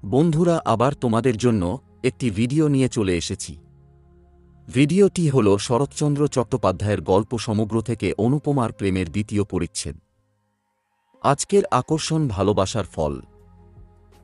বন্ধুরা, আবার তোমাদের জন্য একটি ভিডিও নিয়ে চলে এসেছি। ভিডিওটি হল শরৎচন্দ্র চট্টোপাধ্যায়ের গল্প সমগ্র থেকে অনুপমার প্রেমের দ্বিতীয় পরিচ্ছেদ। আজকের আকর্ষণ ভালোবাসার ফল।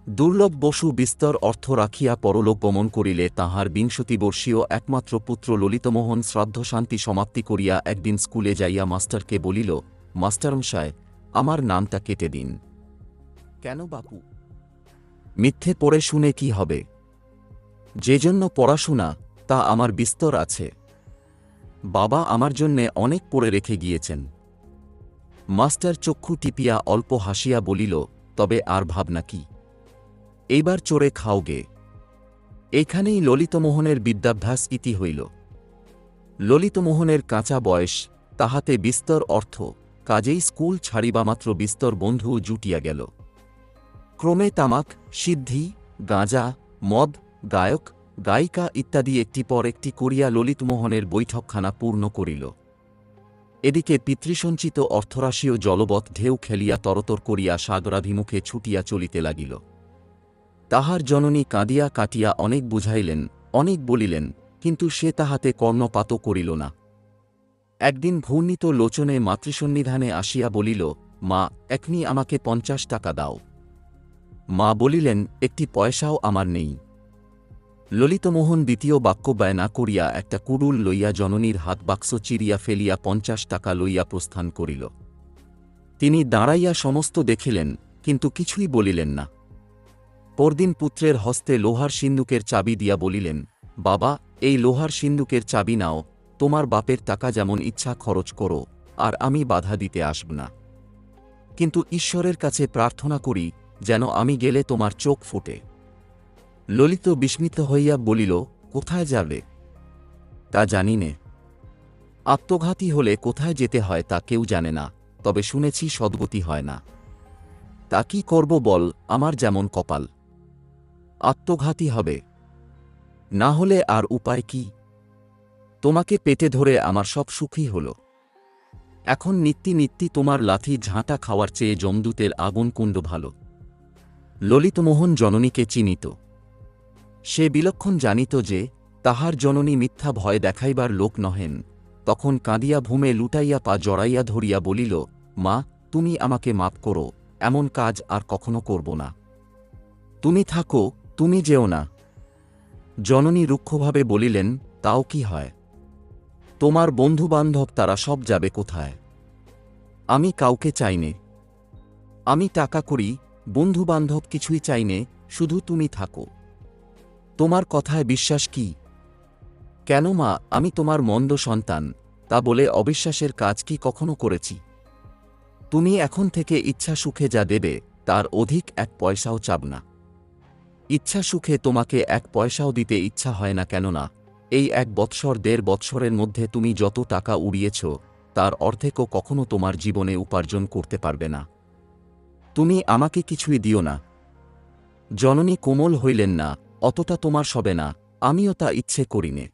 দুর্লভ বসু বিস্তর অর্থ রাখিয়া পরলোক গমন করিলে তাঁহার ২০ বর্ষীয় একমাত্র পুত্র ললিতমোহন শ্রাদ্ধশান্তি সমাপ্তি করিয়া একদিন স্কুলে যাইয়া মাস্টারকে বলিল, মাস্টারমশায়, আমার নামটা কেটে দিন। কেন বাপু? মিথ্যে পড়ে শুনে কি হবে? যে জন্য পড়াশোনা তা আমার বিস্তর আছে। বাবা আমার জন্যে অনেক পড়ে রেখে গিয়েছেন। মাস্টার চক্ষু টিপিয়া অল্প হাসিয়া বলিল, তবে আর ভাবনা কি? এইবার চড়ে খাওগে। এইখানেই ললিতমোহনের বিদ্যাভ্যাস ইতি হইল। ললিতমোহনের কাঁচা বয়স, তাহাতে বিস্তর অর্থ, কাজেই স্কুল ছাড়িবামাত্র বিস্তর বন্ধু জুটিয়া গেল। ক্রমে তামাক, সিদ্ধি, গাঁজা, মদ, গায়ক, গায়িকা ইত্যাদি একটি পর একটি করিয়া ললিতমোহনের বৈঠকখানা পূর্ণ করিল। এদিকে পিতৃসঞ্চিত অর্থরাশিও জলবৎ ঢেউ খেলিয়া তরতর করিয়া সাগরাভিমুখে ছুটিয়া চলিতে লাগিল। তাহার জননী কাঁদিয়া কাটিয়া অনেক বুঝাইলেন, অনেক বলিলেন, কিন্তু সে তাহাতে কর্ণপাতও করিল না। একদিন ঘূর্ণিত লোচনে মাতৃসন্নিধানে আসিয়া বলিল, মা, এখনি আমাকে ৫০ টাকা দাও। মা বলিলেন, একটি পয়সাও আমার নেই। ললিতমোহন দ্বিতীয় বাক্য ব্যয় না করিয়া একটা কুড়ুল লইয়া জননীর হাত বাক্স চিরিয়া ফেলিয়া ৫০ টাকা লইয়া প্রস্থান করিল। তিনি দাঁড়াইয়া সমস্ত দেখিলেন, কিন্তু কিছুই বলিলেন না। পরদিন পুত্রের হস্তে লোহার সিন্দুকের চাবি দিয়া বলিলেন, বাবা, এই লোহার সিন্দুকের চাবি নাও, তোমার বাপের টাকা যেমন ইচ্ছা খরচ করো, আর আমি বাধা দিতে আসব না। কিন্তু ঈশ্বরের কাছে প্রার্থনা করি যেন আমি গেলে তোমার চোখ ফোটে। ললিত বিস্মিত হইয়া বলিল, কোথায় যাবে? তা জানি নে। আত্মঘাতী হলে কোথায় যেতে হয় তা কেউ জানে না, তবে শুনেছি সদ্গতি হয় না। তা কি করব বল, আমার যেমন কপাল। আত্মঘাতী হবে। না হলে আর উপায় কি? তোমাকে পেটে ধরে আমার সব সুখই হল। এখন নিত্যি নিত্যি তোমার লাথি ঝাঁটা খাওয়ার চেয়ে যমদূতের আগুন কুণ্ড ভালো। ললিতমোহন জননীকে চিনিত। সে বিলক্ষণ জানিত যে তাহার জননী মিথ্যা ভয় দেখাইবার লোক নহেন। তখন কাঁদিয়া ভূমে লুটাইয়া পা জড়াইয়া ধরিয়া বলিল, মা, তুমি আমাকে মাপ করো, এমন কাজ আর কখনো করব না। তুমি থাকো, তুমি যেও না। জননী রুক্ষভাবে বলিলেন, তাও কি হয়? তোমার বন্ধুবান্ধব তারা সব যাবে কোথায়? আমি কাউকে চাইনে। আমি টাকা করি, বন্ধুবান্ধব কিছুই চাইনে, শুধু তুমি থাকো। তোমার কথায় বিশ্বাস কি? কেন মা, আমি তোমার মন্দ সন্তান, তা বলে অবিশ্বাসের কাজ কি কখনো করেছি? তুমি এখন থেকে ইচ্ছা সুখে যা দেবে তার অধিক ১ পয়সাও চাব না। ইচ্ছা সুখে তোমাকে ১ পয়সাও দিতে ইচ্ছা হয় না, কেননা এই ১ বৎসর ১.৫ বৎসরের মধ্যে তুমি যত টাকা উড়িয়েছ তার অর্ধেকও কখনো তোমার জীবনে উপার্জন করতে পারবে না। তুমি আমাকে কিছুই দিও না। জননী কোমল হইলেন না, অতটা তোমার সবে না, আমিও তা ইচ্ছে করিনে।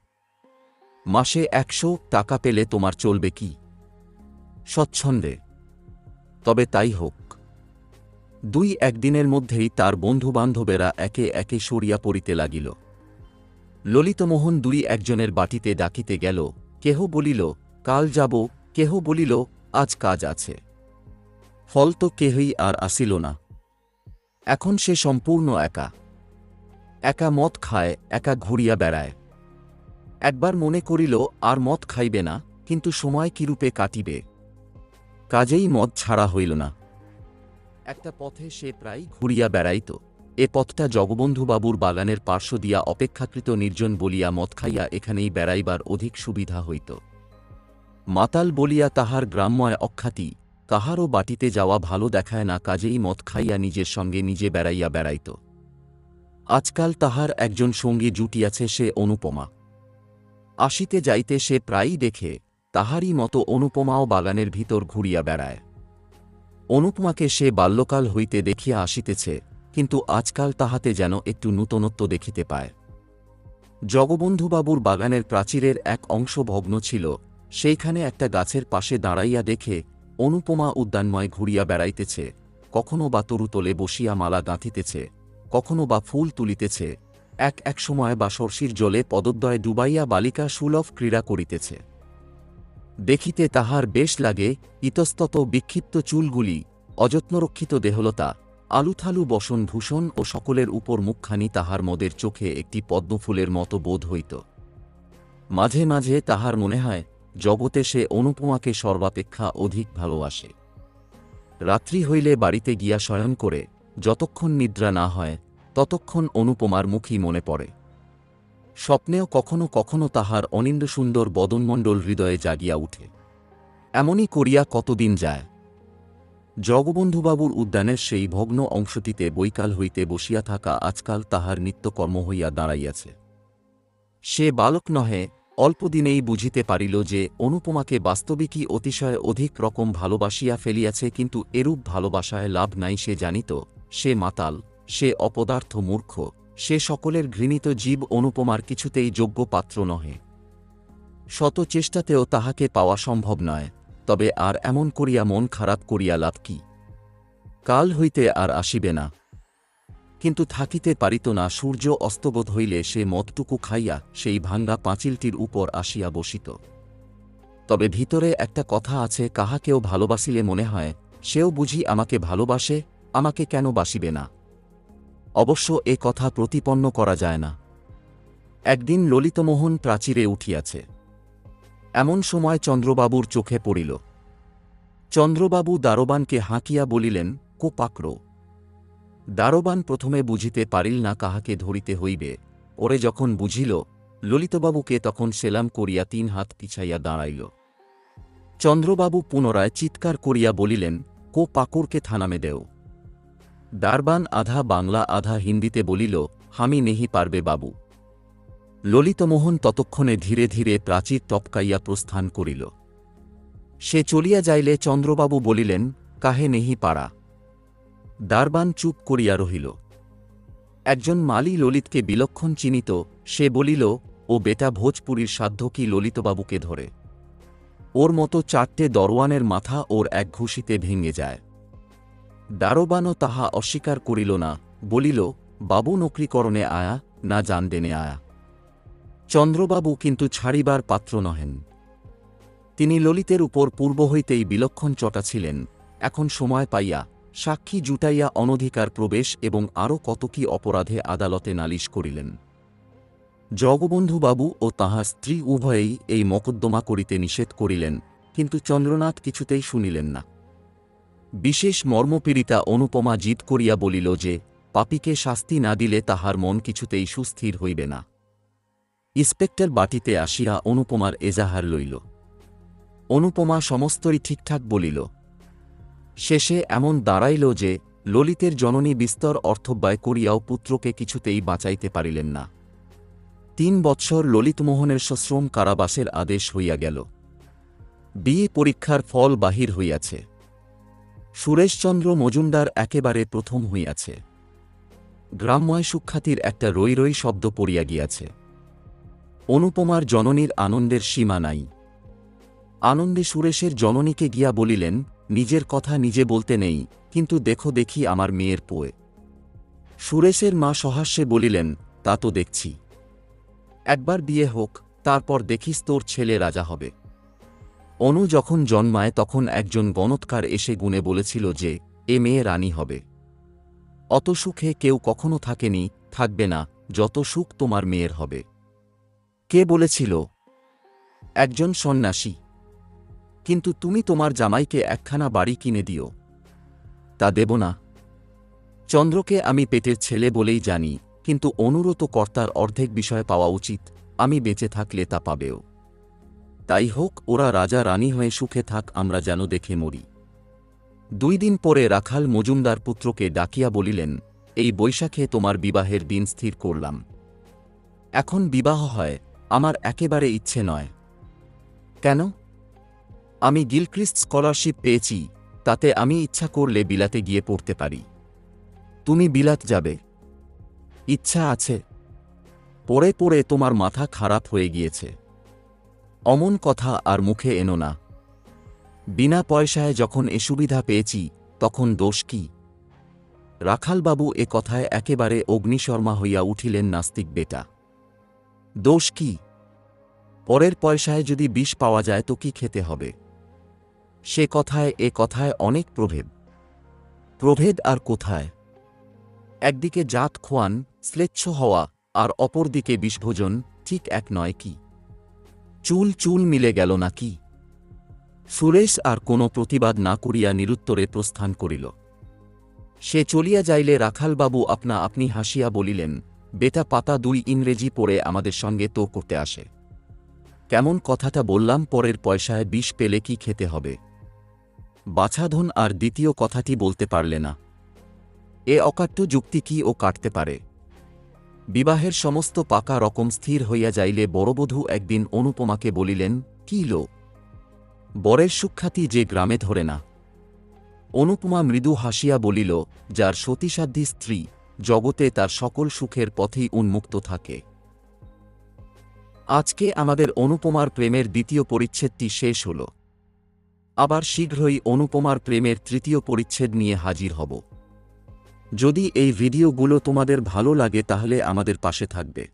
মাসে ১০০ টাকা পেলে তোমার চলবে কি? স্বচ্ছন্দে। তবে তাই হোক। ২-১ দিনের মধ্যেই তার বন্ধুবান্ধবেরা একে একে সরিয়া পড়িতে লাগিল। ললিতমোহন ২-১ জনের বাটিতে ডাকিতে গেল। কেহ বলিল, কাল যাব, কেহ বলিল, আজ কাজ আছে। ফল তো কেহই আর আসিল না। এখন সে সম্পূর্ণ একা। একা মদ খায়, একা ঘুরিয়া বেড়ায়। একবার মনে করিল আর মদ খাইবে না, কিন্তু সময় কিরূপে কাটিবে? কাজেই মদ ছাড়া হইল না। একটা পথে সে প্রায় ঘুরিয়া বেড়াইত। এ পথটা জগবন্ধুবাবুর বাগানের পার্শ্ব দিয়া অপেক্ষাকৃত নির্জন বলিয়া মদ খাইয়া এখানেই বেড়াইবার অধিক সুবিধা হইত। মাতাল বলিয়া তাহার গ্রাম্যয় অখ্যাতি, কাহারও বাটিতে যাওয়া ভালো দেখায় না, কাজেই মদ খাইয়া নিজের সঙ্গে নিজে বেড়াইয়া বেড়াইত। আজকাল তাহার একজন সঙ্গী জুটিয়াছে, সে অনুপমা। আসিতে যাইতে সে প্রায়ই দেখে তাহারই মতো অনুপমাও বাগানের ভিতর ঘুরিয়া বেড়ায়। অনুপমাকে সে বাল্যকাল হইতে দেখিয়া আসিতেছে, কিন্তু আজকাল তাহাতে যেন একটু নূতনত্ব দেখিতে পায়। জগবন্ধুবাবুর বাগানের প্রাচীরের এক অংশ ভগ্ন ছিল, সেইখানে একটা গাছের পাশে দাঁড়াইয়া দেখে অনুপমা উদ্যানময় ঘুরিয়া বেড়াইতেছে, কখনো বা তরুতলে বসিয়া মালা গাঁথিতেছে, কখনো বা ফুল তুলিতেছে, এক সময় বা সর্ষির জলে পদদ্বয় ডুবাইয়া বালিকা সুলভ ক্রীড়া করিতেছে। দেখিতে তাহার বেশ লাগে, ইতস্তত বিক্ষিপ্ত চুলগুলি, অযত্নরক্ষিত দেহলতা, আলুথালু বসন ভূষণ ও সকলের উপর মুখখানি তাহার মদের চোখে একটি পদ্মফুলের মতো বোধ হইত। মাঝে মাঝে তাহার মনে হয় জগতে সে অনুপমাকে সর্বাপেক্ষা অধিক ভালোবাসে। রাত্রি হইলে বাড়িতে গিয়া শয়ন করে যতক্ষণ নিদ্রা না হয় ততক্ষণ অনুপমার মুখই মনে পড়ে। স্বপ্নেও কখনো কখনো তাহার অনিন্দ্যসুন্দর বদনমণ্ডল হৃদয়ে জাগিয়া উঠে। এমনই করিয়া কতদিন যায়। জগবন্ধুবাবুর উদ্যানের সেই ভগ্ন অংশটিতে বৈকাল হইতে বসিয়া থাকা আজকাল তাহার নিত্যকর্ম হইয়া দাঁড়াইয়াছে। সে বালক নহে, অল্পদিনেই বুঝিতে পারিল যে অনুপমাকে বাস্তবিকই অতিশয় অধিক রকম ভালোবাসিয়া ফেলিয়াছে, কিন্তু এরূপ ভালোবাসায় লাভ নাই সে জানিত। সে মাতাল, সে অপদার্থ মূর্খ, সে সকলের ঘৃণিত জীব অনুপমার কিছুতেই যোগ্য পাত্র নহে। শত চেষ্টাতেও তাহাকে পাওয়া সম্ভব নয়, তবে আর এমন করিয়া মন খারাপ করিয়া লাভ কি? কাল হইতে আর আসিবে না। কিন্তু থাকিতে পারিত না। সূর্য অস্তবোধ হইলে সে মদটুকু খাইয়া সেই ভাঙ্গা পাঁচিলটির উপর আসিয়া বসিত। তবে ভিতরে একটা কথা আছে, কাহাকেও ভালোবাসিলে মনে হয় সেও বুঝি আমাকে ভালোবাসে, আমাকে কেন বাসিবে না। অবশ্য এ কথা প্রতিপন্ন করা যায় না। একদিন ললিতমোহন প্রাচীরে উঠিয়াছে। এমন সময় চন্দ্রবাবুর চোখে পড়িল। চন্দ্রবাবু দারোবানকে হাঁকিয়া বলিলেন, কো পাকড়ো। দারোবান প্রথমে বুঝিতে পারিল না কাহাকে ধরিতে হইবে। ওরে যখন বুঝিল ললিতবাবুকে, তখন সেলাম করিয়া 3 হাত পিছাইয়া দাঁড়াইল। চন্দ্রবাবু পুনরায় চিৎকার করিয়া বলিলেন, কো পাকড়কে থানামে দেও। দারবান আধা বাংলা আধা হিন্দিতে বলিল, হামি নেহি পারবে বাবু। ললিতমোহন ততক্ষণে ধীরে ধীরে প্রাচীর টপকাইয়া প্রস্থান করিল। সে চলিয়া যাইলে চন্দ্রবাবু বলিলেন, কাহে নেহি পারা। দারবান চুপ করিয়া রহিল। একজন মালি ললিতকে বিলক্ষণ চিনিত। সে বলিল, ও বেটা ভোজপুরীর সাধ্য কি ললিতবাবুকে ধরে? ওর মতো 4টে দরওয়ানের মাথা ওর এক ঘুষিতে ভেঙে যায়। দারোবানও তাহা অস্বীকার করিল না, বলিল, বাবু নকরিকরণে আয়া, না জানদেনে আয়া। চন্দ্রবাবু কিন্তু ছাড়িবার পাত্র নহেন। তিনি ললিতের উপর পূর্ব হইতেই বিলক্ষণ চটা ছিলেন। এখন সময় পাইয়া সাক্ষী জুটাইয়া অনধিকার প্রবেশ এবং আরও কত কি অপরাধে আদালতে নালিশ করিলেন। জগবন্ধুবাবু ও তাহার স্ত্রী উভয়েই এই মকদ্দমা করিতে নিষেধ করিলেন, কিন্তু চন্দ্রনাথ কিছুতেই শুনিলেন না। বিশেষ মর্মপীড়িতা অনুপমা জিদ করিয়া বলিল যে পাপীকে শাস্তি না দিলে তাহার মন কিছুতেই সুস্থির হইবে না। ইন্সপেক্টর বাটিতে আসিয়া অনুপমার এজাহার লইল। অনুপমা সমস্তই ঠিকঠাক বলিল। শেষে এমন দাঁড়াইল যে ললিতের জননী বিস্তর অর্থব্যয় করিয়াও পুত্রকে কিছুতেই বাঁচাইতে পারিলেন না। 3 বৎসর ললিতমোহনের সশ্রম কারাবাসের আদেশ হইয়া গেল। বিএ পরীক্ষার ফল বাহির হইয়াছে। সুরেশচন্দ্র মজুমদার একেবারে প্রথম হইয়াছে। গ্রাম্যয় সুখ্যাতির একটা রই রই শব্দ পড়িয়া গিয়াছে। অনুপমার জননীর আনন্দের সীমা নাই। আনন্দে সুরেশের জননীকে গিয়া বলিলেন, নিজের কথা নিজে বলতে নেই, কিন্তু দেখো দেখি আমার মেয়ের পোয়ে। সুরেশের মা সহাস্যে বলিলেন, তা তো দেখছি। একবার বিয়ে হোক, তারপর দেখিস তোর ছেলে রাজা হবে। অনু যখন জন্মায় তখন একজন গণৎকার এসে গুণে বলেছিল যে এ মেয়ে রানী হবে। অত সুখে কেউ কখনো থাকেনি, থাকবে না, যত সুখ তোমার মেয়ের হবে। কে বলেছিল? একজন সন্ন্যাসী। কিন্তু তুমি তোমার জামাইকে একখানা বাড়ি কিনে দিও। তা দেব না। চন্দ্রকে আমি পেটের ছেলে বলেই জানি, কিন্তু অনুরত কর্তার অর্ধেক বিষয় পাওয়া উচিত। আমি বেঁচে থাকলে তা পাবেও। তাই হোক, ওরা রাজা রানী হয়ে সুখে থাক, আমরা যেন দেখে মরি। 2 দিন পরে রাখাল মজুমদার পুত্রকে ডাকিয়া বলিলেন, এই বৈশাখে তোমার বিবাহের দিন স্থির করলাম। এখন বিবাহ হয় আমার একেবারে ইচ্ছে নয়। কেন? আমি গিলক্রিস্ট স্কলারশিপ পেয়েছি, তাতে আমি ইচ্ছা করলে বিলাতে গিয়ে পড়তে পারি। তুমি বিলাত যাবে? ইচ্ছা আছে। পড়ে পড়ে তোমার মাথা খারাপ হয়ে গিয়েছে। অমন কথা আর মুখে এনো না। বিনা পয়সায় যখন এ সুবিধা পেয়েছি, তখন দোষ কি? রাখালবাবু এ কথায় একেবারে অগ্নিশর্মা হইয়া উঠিলেন। নাস্তিক বেটা, দোষ কি? পরের পয়সায় যদি বিষ পাওয়া যায় তো কি খেতে হবে? সে কথায় এ কথায় অনেক প্রভেদ। প্রভেদ আর কোথায়? একদিকে জাত খোয়ান, শ্লেচ্ছ হওয়া, আর অপরদিকে বিষভোজন, ঠিক এক নয় কি? চুল চুল মিলে গেল নাকি? সুরেশ আর কোনো প্রতিবাদ না করিয়া নিরুত্তরে প্রস্থান করিল। সে চলিয়া যাইলে রাখালবাবু আপনা আপনি হাসিয়া বলিলেন, বেটা পাতা 2 ইংরেজি পড়ে আমাদের সঙ্গে তো করতে আসে। কেমন কথাটা বললাম, পরের পয়সায় বিষ পেলে কি খেতে হবে? বাছাধন আর দ্বিতীয় কথাটি বলতে পারলে না। এ অকাট্য যুক্তি কি ও কাটতে পারে? বিবাহের সমস্ত পাকা রকম স্থির হইয়া যাইলে বড়বধূ একদিন অনুপমাকে বলিলেন, কি লো, বরের সুখ্যাতি যে গ্রামে ধরে না। অনুপমা মৃদু হাসিয়া বলিল, যার সতীসাধ্যী স্ত্রী, জগতে তার সকল সুখের পথেই উন্মুক্ত থাকে। আজকে আমাদের অনুপমার প্রেমের 2য় পরিচ্ছেদটি শেষ হল। আবার শীঘ্রই অনুপমার প্রেমের 3য় পরিচ্ছেদ নিয়ে হাজির হব। যদি এই ভিডিওগুলো তোমাদের ভালো লাগে তাহলে আমাদের পাশে থাকবে।